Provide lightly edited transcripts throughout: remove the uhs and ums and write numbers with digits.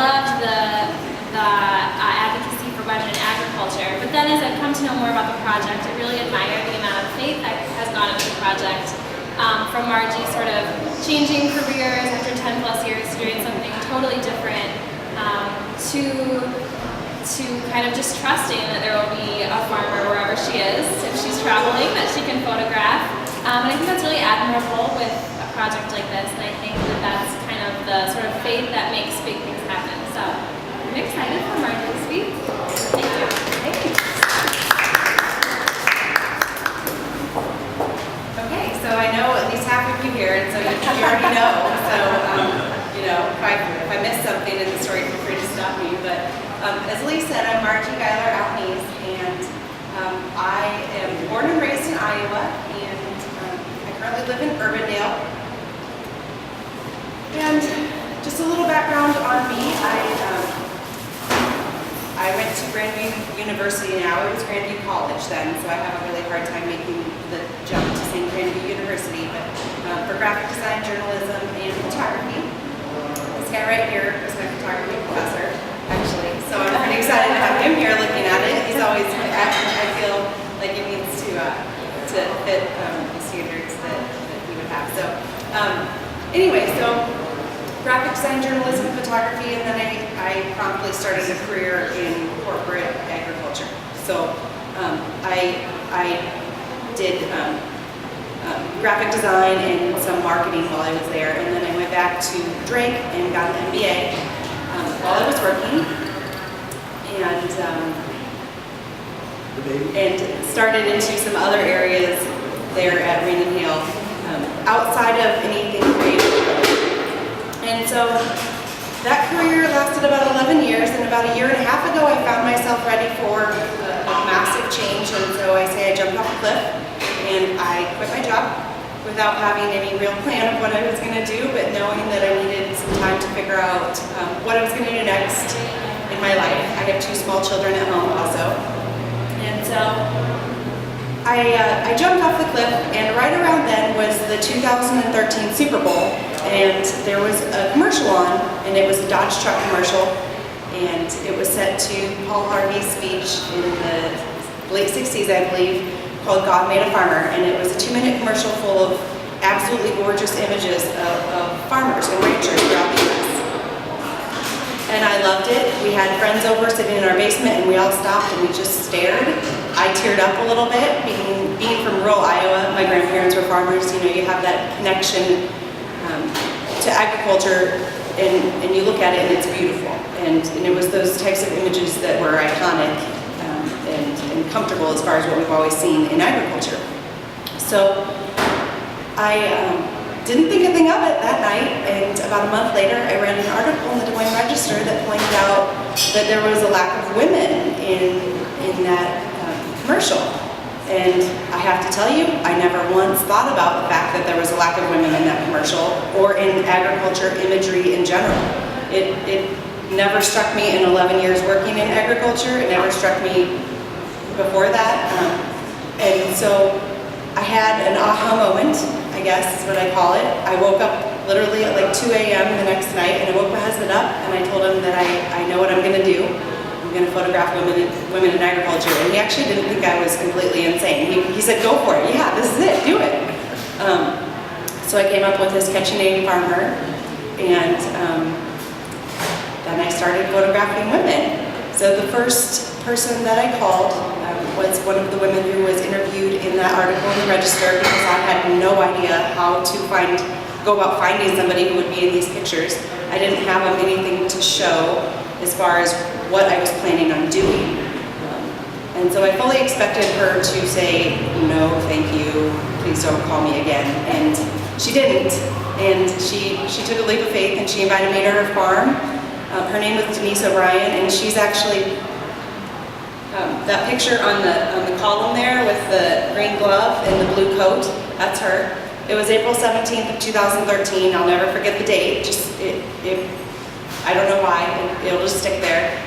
loved the advocacy for women in agriculture, but then as I've come to know more about the project, I really admire the amount of faith that has gone into the project. From Marji sort of changing careers after 10 plus years, doing something totally different, to kind of just trusting that there will be a farmer wherever she is, if she's traveling, that she can photograph. And I think that's really admirable with a project like this, and I think that that's kind of the sort of faith that makes big things happen. So I'm excited for Marji to speak. Thank you. Thanks. Okay, so I know at least half of you here, and so you already know. So, you know, if I miss something in the story, feel free to stop me. But as Lee said, I'm Marji Guyler-Alaniz, and I am born and raised in Iowa, and I currently live in Urbandale. And just a little background on me, I went to Grandview University now. It was Grandview College then, so I have a really hard time making the jump to saying Grandview University, but for graphic design, journalism, and photography. This guy right here is my photography professor, actually, so I'm pretty excited to have him here looking at it. He's always, I feel like it needs to fit the standards that we would have. So anyway, so graphic design, journalism, photography, and then I promptly started a career in corporate agriculture. So I did graphic design and some marketing while I was there, and then I went back to Drake and got an MBA while I was working, and started into some other areas there at Rain and Hail outside of anything creative. And so that career lasted about 11 years, and about a year and a half ago I found myself ready for a massive change, and so I say I jumped off a cliff and I quit my job without having any real plan of what I was going to do, but knowing that I needed some time to figure out what I was going to do next in my life. I have 2 small children at home also, and so I jumped off the cliff, and right around then was the 2013 Super Bowl, and there was a commercial on, and it was a Dodge truck commercial, and it was set to Paul Harvey's speech in the late 60s, I believe, called God Made a Farmer, and it was a 2-minute commercial full of absolutely gorgeous images of farmers and ranchers throughout the U.S. And I loved it. We had friends over sitting in our basement, and we all stopped and we just stared. I teared up a little bit. Being from rural Iowa, my grandparents were farmers. You know, you have that connection to agriculture, and you look at it and it's beautiful. And it was those types of images that were iconic and comfortable as far as what we've always seen in agriculture. So I didn't think a thing of it that night, and about a month later I read an article in the Des Moines Register that pointed out that there was a lack of women in that commercial. And I have to tell you, I never once thought about the fact that there was a lack of women in that commercial or in agriculture imagery in general. It never struck me in 11 years working in agriculture. It never struck me before that. And so I had an aha moment, I guess is what I call it. I woke up literally at like 2 a.m. the next night, and I woke my husband up and I told him that I know what I'm going to do. I'm going to photograph women in agriculture. And he actually didn't think I was completely insane. He said, go for it. Yeah, this is it. Do it. So I came up with this catchy name, FarmHer, and then I started photographing women. So the first person that I called was one of the women who was interviewed in that article in the Register, because I had no idea how to go about finding somebody who would be in these pictures. I didn't have anything to show as far as what I was planning on doing. And so I fully expected her to say, no, thank you, please don't call me again. And she didn't. And she took a leap of faith, and she invited me to her farm. Her name was Denise O'Brien, and she's actually that picture on the column there with the green glove and the blue coat, that's her. It was April 17th of 2013. I'll never forget the date. I don't know why, it'll just stick there.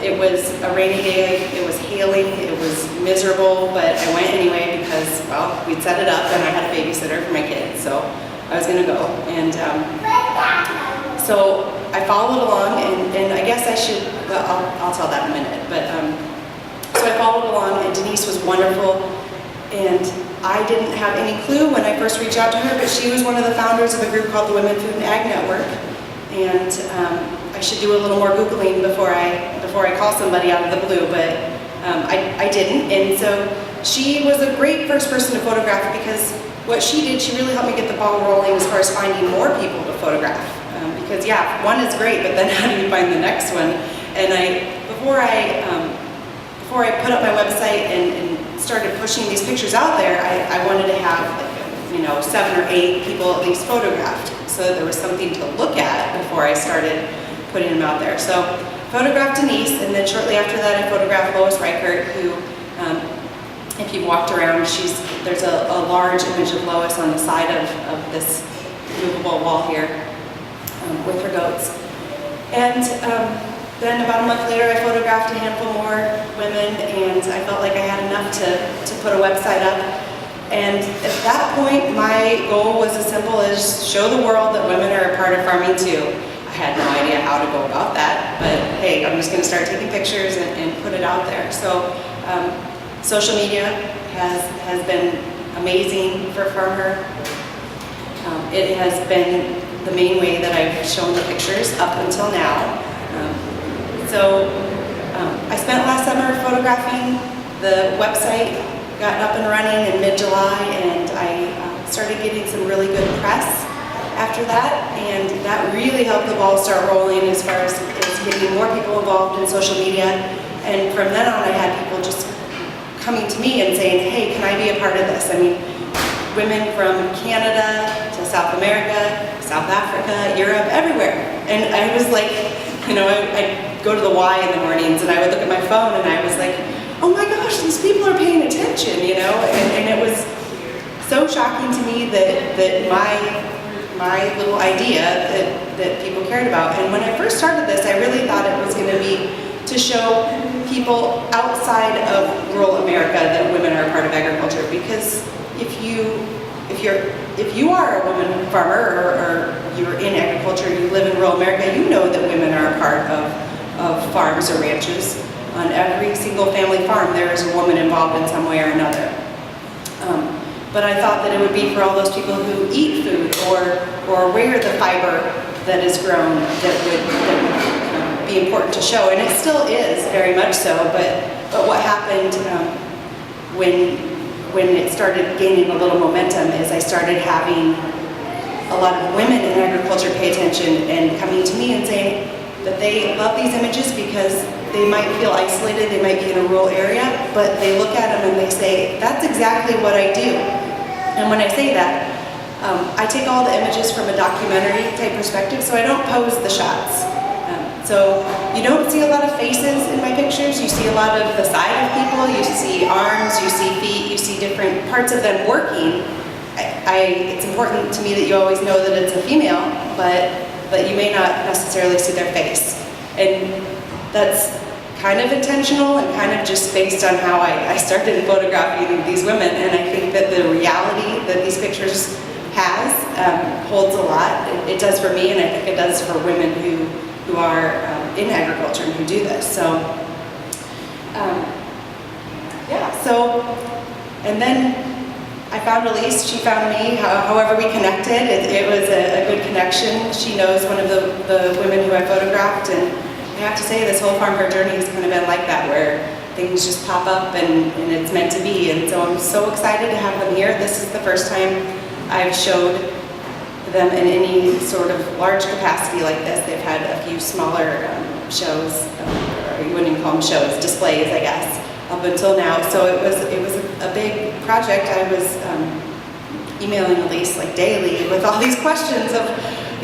It was a rainy day, it was hailing, it was miserable, but I went anyway because, well, we'd set it up and I had a babysitter for my kids, so I was gonna go. And so I followed along, and I guess I should, well, I'll tell that in a minute, but so I followed along, and Denise was wonderful, and I didn't have any clue when I first reached out to her, but she was one of the founders of a group called the Women Food and Ag Network, and I should do a little more Googling before I call somebody out of the blue, but I didn't, and so she was a great first person to photograph because what she did, she really helped me get the ball rolling as far as finding more people to photograph. Because yeah, one is great, but then how do you find the next one? And before I put up my website and started pushing these pictures out there, I wanted to have, 7 or 8 people at least photographed, so that there was something to look at before I started putting them out there. So photographed Denise, and then shortly after that I photographed Lois Reichert, who, if you've walked around, there's a large image of Lois on the side of this movable wall here with her goats. And then about a month later, I photographed a handful more women, and I felt like I had enough to put a website up. And at that point, my goal was as simple as show the world that women are a part of farming too. I had no idea how to go about that, but hey, I'm just going to start taking pictures and put it out there. So social media has been amazing for FarmHer. It has been the main way that I've shown the pictures up until now. I spent last summer photographing the website, got up and running in mid-July, and I started getting some really good press after that, and that really helped the ball start rolling as far as getting more people involved in social media. And from then on, I had people just coming to me and saying, hey, can I be a part of this? I mean, women from Canada to South America, South Africa, Europe, everywhere. And I was like, I'd go to the Y in the mornings and I would look at my phone and I was like, oh my gosh, these people are paying attention, and it was so shocking to me that my little idea that people cared about. And when I first started this, I really thought it was going to be to show people outside of rural America that women are a part of agriculture, because if you are a woman farmer or you're in agriculture, you live in rural America, you know that women are a part of farms or ranches. On every single family farm, there is a woman involved in some way or another. But I thought that it would be for all those people who eat food or where the fiber that is grown that would be important to show, and it still is very much so. But what happened when it started gaining a little momentum is I started having a lot of women in agriculture pay attention and coming to me and saying that they love these images because they might feel isolated, they might be in a rural area, but they look at them and they say, that's exactly what I do. And when I say that, I take all the images from a documentary type perspective, so I don't pose the shots. So you don't see a lot of faces in my pictures, you see a lot of the side of people, you see arms, you see feet, you see different parts of them working. It's important to me that you always know that it's a female, but you may not necessarily see their face. And that's kind of intentional and kind of just based on how I started photographing these women, and I think that the reality that these pictures holds a lot. It does for me, and I think it does for women who are in agriculture and who do this. So, and then I found Elise, she found me, however we connected, it was a good connection. She knows one of the women who I photographed, and I have to say this whole FarmHer journey has kind of been like that, where things just pop up and it's meant to be. And so I'm so excited to have them here. This is the first time I've showed them in any sort of large capacity like this. They've had a few smaller shows, or you wouldn't even call them shows, displays, I guess, up until now. So it was a big project. I was emailing Elise like daily with all these questions of,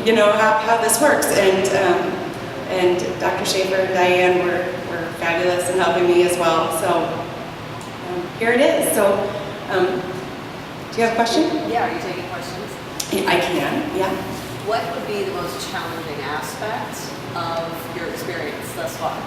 how this works. And Dr. Schaefer and Diane were fabulous in helping me as well. So here it is. So do you have a question? Yeah, are you taking questions? I can, yeah. What would be the most challenging aspect of your experience thus far?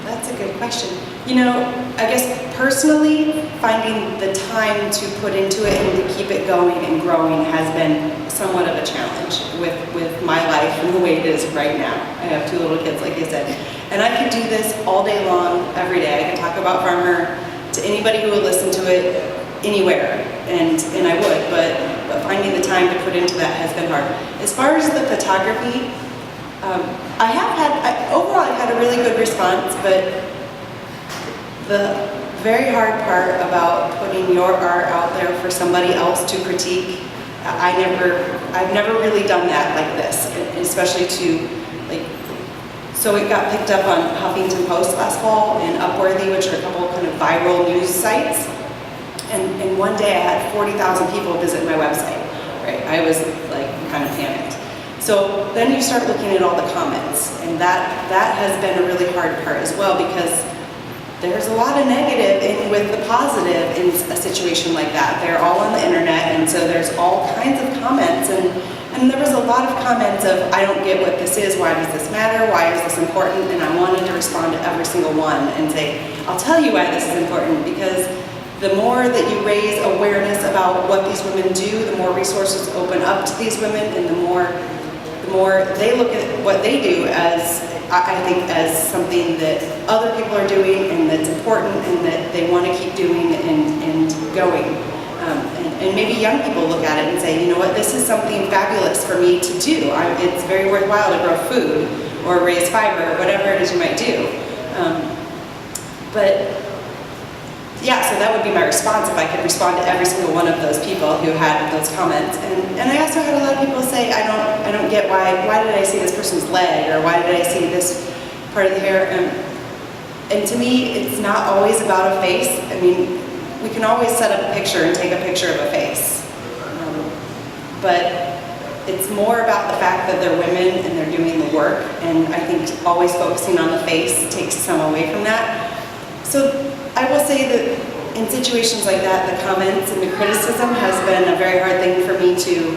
That's a good question. You know, I guess personally, finding the time to put into it and to keep it going and growing has been somewhat of a challenge with my life and the way it is right now. I have 2 little kids, like I said. And I could do this all day long, every day. I could talk about FarmHer to anybody who would listen to it anywhere, and I would, but finding the time to put into that has been hard. As far as the photography, overall I've had a really good response, but the very hard part about putting your art out there for somebody else to critique, I've never really done that like this, especially to like, so it got picked up on Huffington Post last fall and Upworthy, which are a couple kind of viral news sites, and one day I had 40,000 people visit my website, right? I was like kind of panicked. So then you start looking at all the comments, and that has been a really hard part as well, because there's a lot of negative in with the positive in a situation like that. They're all on the internet, and so there's all kinds of comments, and there was a lot of comments of, I don't get what this is, why does this matter, why is this important, and I wanted to respond to every single one and say, I'll tell you why this is important, because the more that you raise awareness about what these women do, the more resources open up to these women, and the more they look at what they do as, I think, as something that other people are doing and that's important and that they want to keep doing and going. And maybe young people look at it and say, you know what, this is something fabulous for me to do. It's very worthwhile to grow food or raise fiber or whatever it is you might do. But yeah, so that would be my response if I could respond to every single one of those people who had those comments. And I also had a lot of people say, I don't get why did I see this person's leg, or why did I see this part of the hair? And to me, it's not always about a face. I mean, we can always set up a picture and take a picture of a face. But it's more about the fact that they're women and they're doing the work, and I think always focusing on the face takes some away from that. So I will say that in situations like that, the comments and the criticism has been a very hard thing for me to,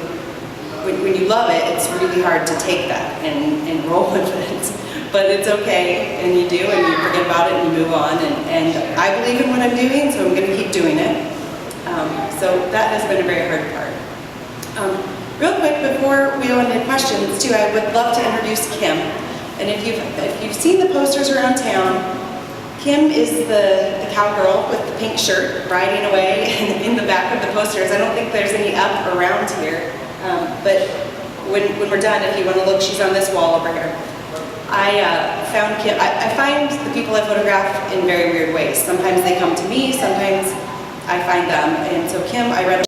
when you love it, it's really hard to take that and roll with it. But it's okay, and you do, and you forget about it, and you move on, and I believe in what I'm doing, so I'm going to keep doing it. So that has been a very hard part. Real quick, before we go into questions, too, I would love to introduce Kim. And if you've seen the posters around town, Kim is the cowgirl with the pink shirt riding away in the back of the posters. I don't think there's any up around here, but when we're done, if you want to look, she's on this wall over here. I found Kim. I find the people I photograph in very weird ways. Sometimes they come to me, sometimes I find them. And so Kim, I read